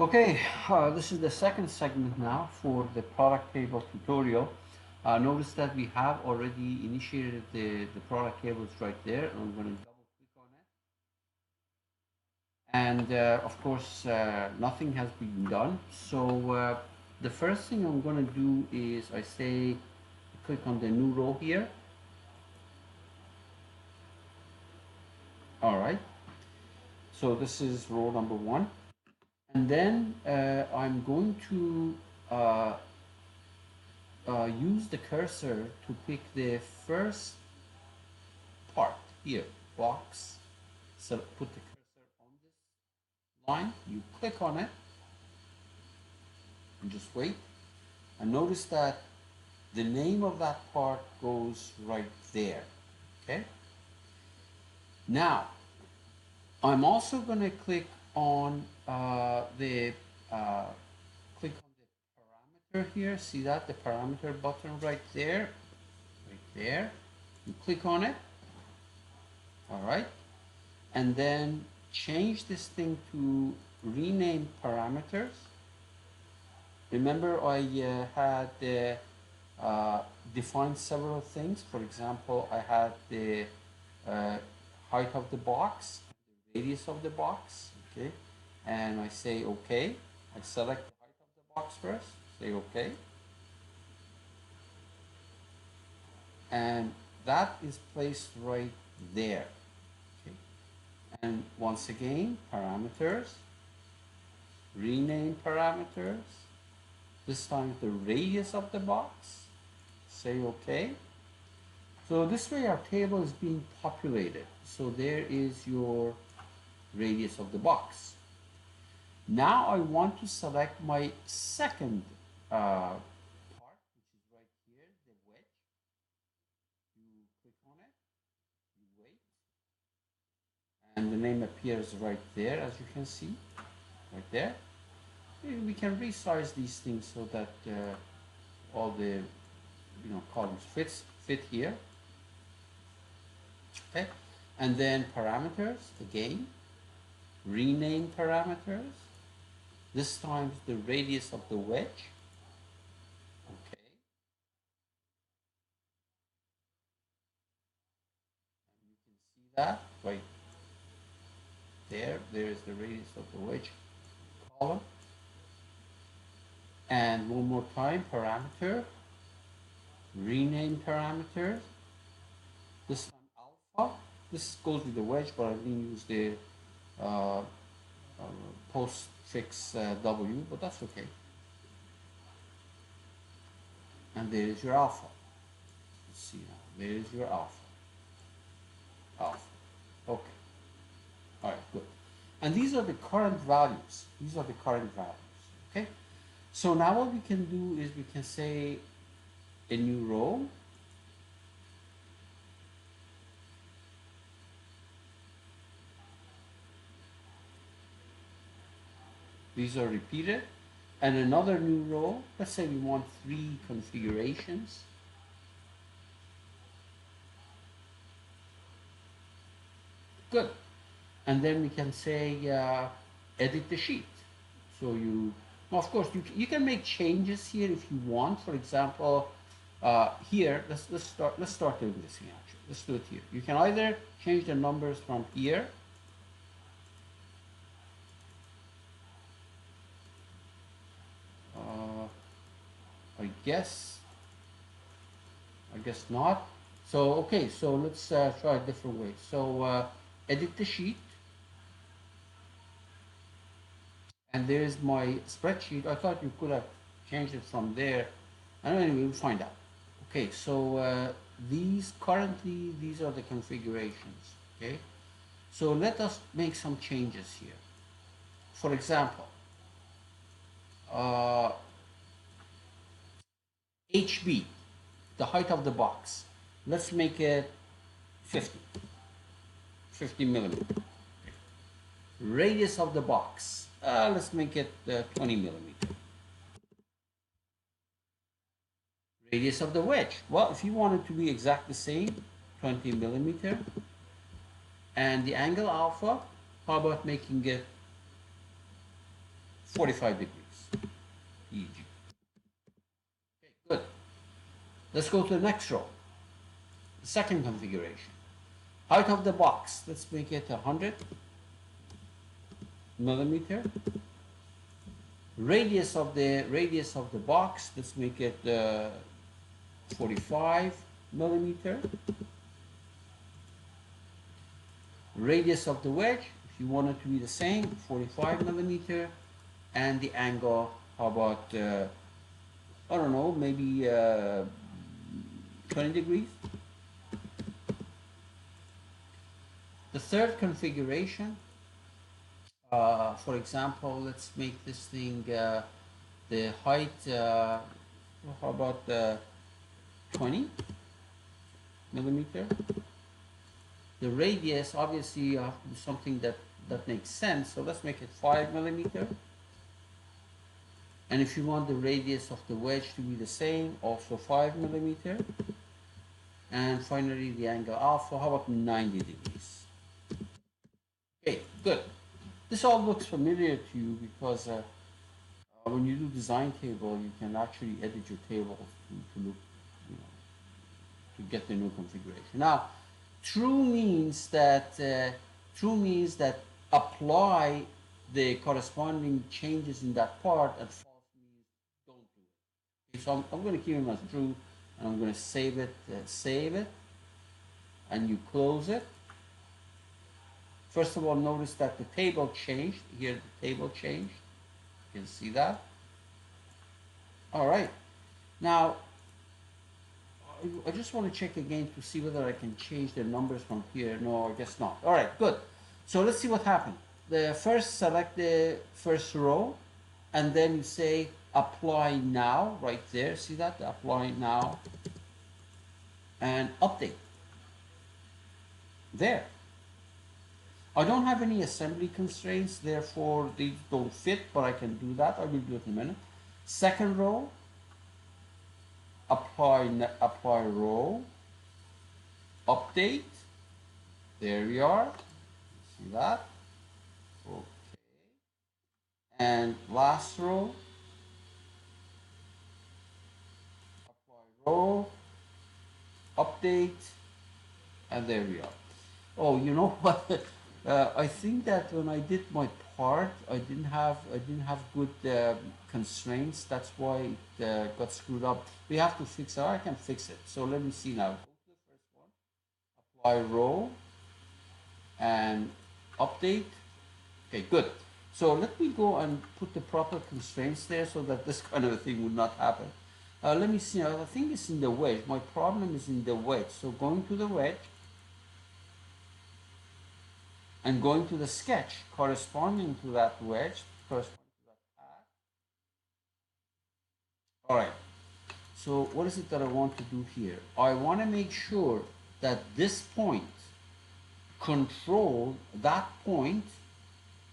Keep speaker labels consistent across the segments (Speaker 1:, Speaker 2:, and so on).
Speaker 1: Okay, this is the second segment now for the product table tutorial. Notice that we have already initiated the product tables right there. I'm going to double click on it. And of course, nothing has been done. So the first thing I'm going to do is I say, click on the new row here. All right. So this is row number one. And then I'm going to use the cursor to pick the first part here, box. So put the cursor on this line, you click on it, and just wait. And notice that the name of that part goes right there, okay? Now, I'm also going to click on click on the parameter here. See that? The parameter button right there. Right there. You click on it. All right. And then change this thing to rename parameters. Remember I had defined several things. For example, I had the height of the box, the radius of the box, okay? And I say okay. I select the height of the box first, say okay. And that is placed right there. Okay? And once again, parameters, rename parameters. This time the radius of the box, say okay. So this way our table is being populated. So there is your radius of the box. Now I want to select my second part, which is right here, the wedge. You click on it, you wait, and the name appears right there, as you can see, right there. We can resize these things so that all the columns fit here. Okay, and then parameters again, rename parameters. This time the radius of the wedge. Okay, and you can see that right there. There is the radius of the wedge column. And one more time, parameter, rename parameters. This time alpha. This goes with the wedge, but I didn't use the postfix W, but that's okay. And there is your alpha. Let's see now. There is your alpha. Alpha. Okay. All right, good. And these are the current values. These are the current values. Okay. So now what we can do is we can say a new row. These are repeated. And another new row. Let's say we want 3 configurations. Good. And then we can say edit the sheet. So of course, you can make changes here if you want. For example, here, let's start doing this here. Actually, let's do it here. You can either change the numbers from here. I guess not. So okay, so let's try a different way. So edit the sheet. And there's my spreadsheet. I thought you could have changed it from there. Anyway, we'll find out. Okay, so these are the configurations. Okay, so let us make some changes here. For example, HB, the height of the box. Let's make it 50 millimeter. Radius of the box. Let's make it 20 millimeter. Radius of the wedge. Well, if you want it to be exactly the same, 20 millimeter. And the angle alpha, how about making it 45 degrees, EG. Okay, good. Let's go to the next row. The second configuration. Height of the box, let's make it 100 millimeter. Radius of the box, let's make it 45 millimeter. Radius of the wedge, if you want it to be the same, 45 millimeter. And the angle, how about I don't know, maybe 20 degrees. The third configuration, for example, let's make this thing the height, how about 20 millimeter. The radius, obviously you have to do something that makes sense, so let's make it 5 millimeter. And if you want the radius of the wedge to be the same, also 5 millimeter. And finally the angle alpha, how about 90 degrees? Okay, good. This all looks familiar to you because when you do design table, you can actually edit your table to look, you know, to get the new configuration. Now, true means that apply the corresponding changes in that part, and false means don't do it. Okay, so I'm going to keep them as true, and I'm going to save it, and you close it. First of all, notice that the table changed. Here, the table changed. You can see that. All right. Now, I just want to check again to see whether I can change the numbers from here. No, I guess not. All right, good. So let's see what happened. Select the first row, and then you say apply now right there. See that? Apply now and update. There. I don't have any assembly constraints, therefore these don't fit, but I can do that. I will do it in a minute. Second row, apply row, update. There we are. See that? Okay. And last row, apply row, update, and there we are. Oh, you know what? I think that when I did my part, I didn't have good constraints. That's why it got screwed up. We have to fix it. I can fix it. So let me see now. Go to the first one. Apply row and update. Okay, good. So let me go and put the proper constraints there so that this kind of a thing would not happen. Let me see. I think it's in the wedge. My problem is in the wedge. So going to the wedge, and going to the sketch corresponding to that wedge, corresponding to that path. All right, so what is it that I want to do here? I want to make sure that this point control that point.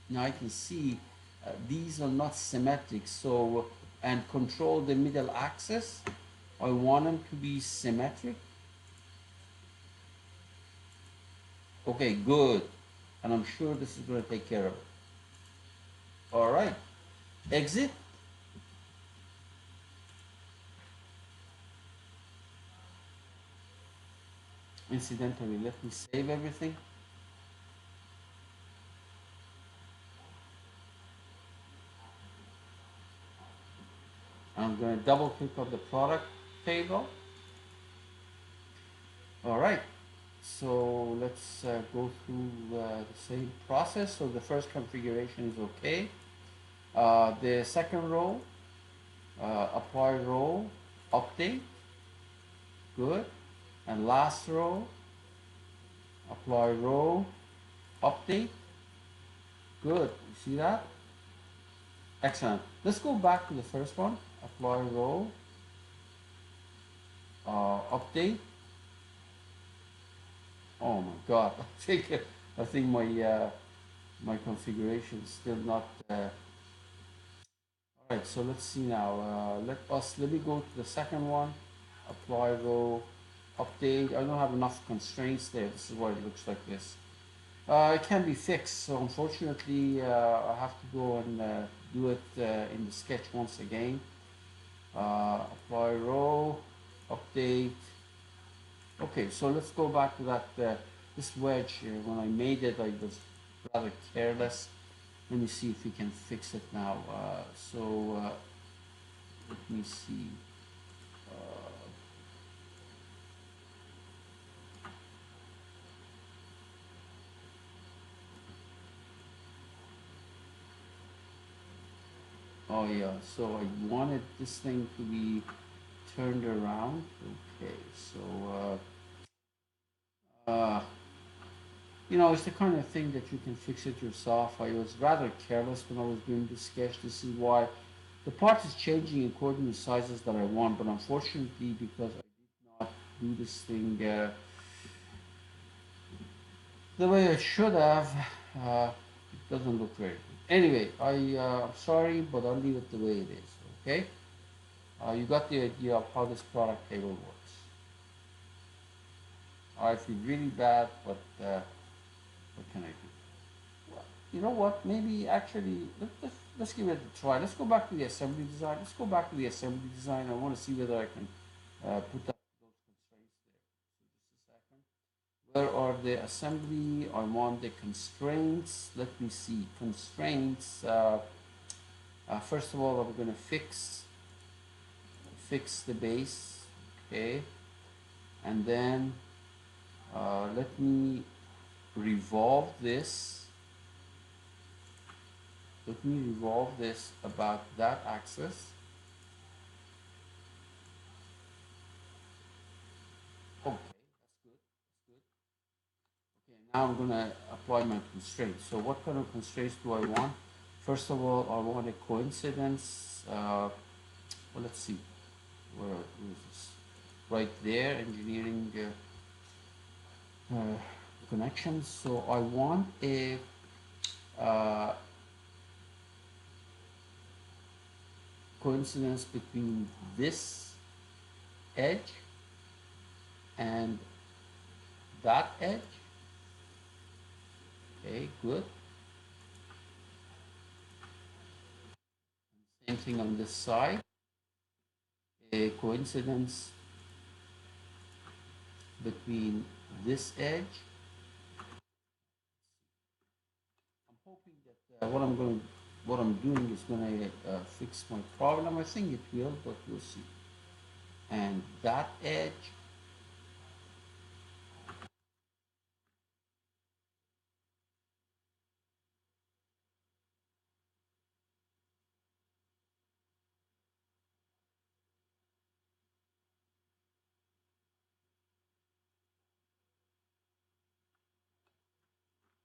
Speaker 1: Now I can see these are not symmetric, so, and control the middle axis. I want them to be symmetric. Okay, good. And I'm sure this is going to take care of it. All right, exit. Incidentally, let me save everything. I'm going to double click on the product table. All right. So let's go through the same process. So the first configuration is okay. The second row, apply row, update, good. And last row, apply row, update, good. You see that? Excellent. Let's go back to the first one. Apply row, update. Oh my God! I think my configuration is still not. All right, so let's see now. Let me go to the second one. Apply row, update. I don't have enough constraints there. This is why it looks like this. It can be fixed, so unfortunately I have to go and do it in the sketch once again. Apply row, update. Okay, so let's go back to that. This wedge, when I made it, I was rather careless. Let me see if we can fix it now. Let me see. Oh yeah, so I wanted this thing to be turned around. Okay, so it's the kind of thing that you can fix it yourself. I was rather careless when I was doing this sketch. This is why the part is changing according to sizes that I want, but unfortunately, because I did not do this thing the way I should have, it doesn't look very good. Anyway, I'm sorry, but I'll leave it the way it is. Okay, you got the idea of how this product table works. I feel really bad, but what can I do? Well, you know what? Maybe actually, let's give it a try. Let's go back to the assembly design. Let's go back to the assembly design. I want to see whether I can put that, those constraints there. So just a second. Where are the assembly? I want the constraints. Let me see. Constraints. First of all, I'm going to fix the base. Okay. And then let me revolve this. Let me revolve this about that axis. Okay, that's good. That's good. Okay, now I'm gonna apply my constraints. So what kind of constraints do I want? First of all, I want a coincidence. Well, let's see. Where is this? Right there, engineering connections. So I want a uh, coincidence between this edge and that edge. Okay, good. Same thing on this side. A coincidence between this edge. I'm hoping that what I'm doing is going to fix my problem. I think it will, but we'll see. And that edge.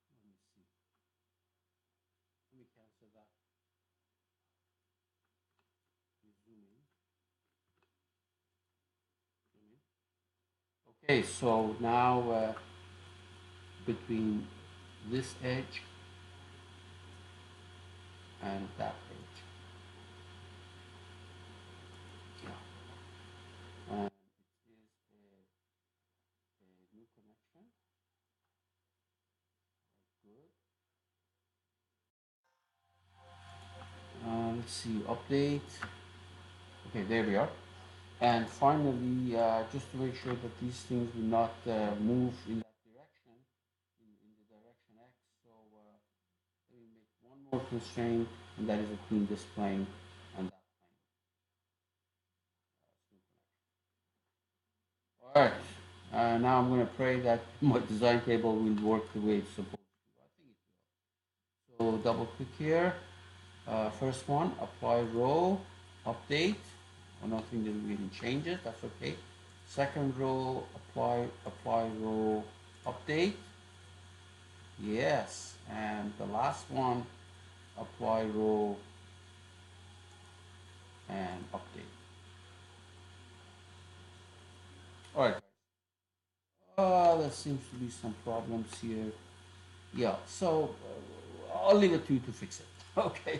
Speaker 1: Let me see. Let me cancel that. Zoom in. Zoom in. Okay, so now between this edge and that edge. Yeah. And it is a new connection. Good. Let's see, update. Okay, there we are. And finally, just to make sure that these things will not move in that direction, in the direction X. So let me make one more constraint, and that is between this plane and that plane. All right. Now I'm going to pray that my design table will work the way it's supposed to. I think it will. So double click here. First one, apply row, update. I don't think that really change it. That's okay. Second row, apply row, update. Yes. And the last one, apply row and update. All right. There seems to be some problems here. Yeah. So I'll leave it to you to fix it. Okay.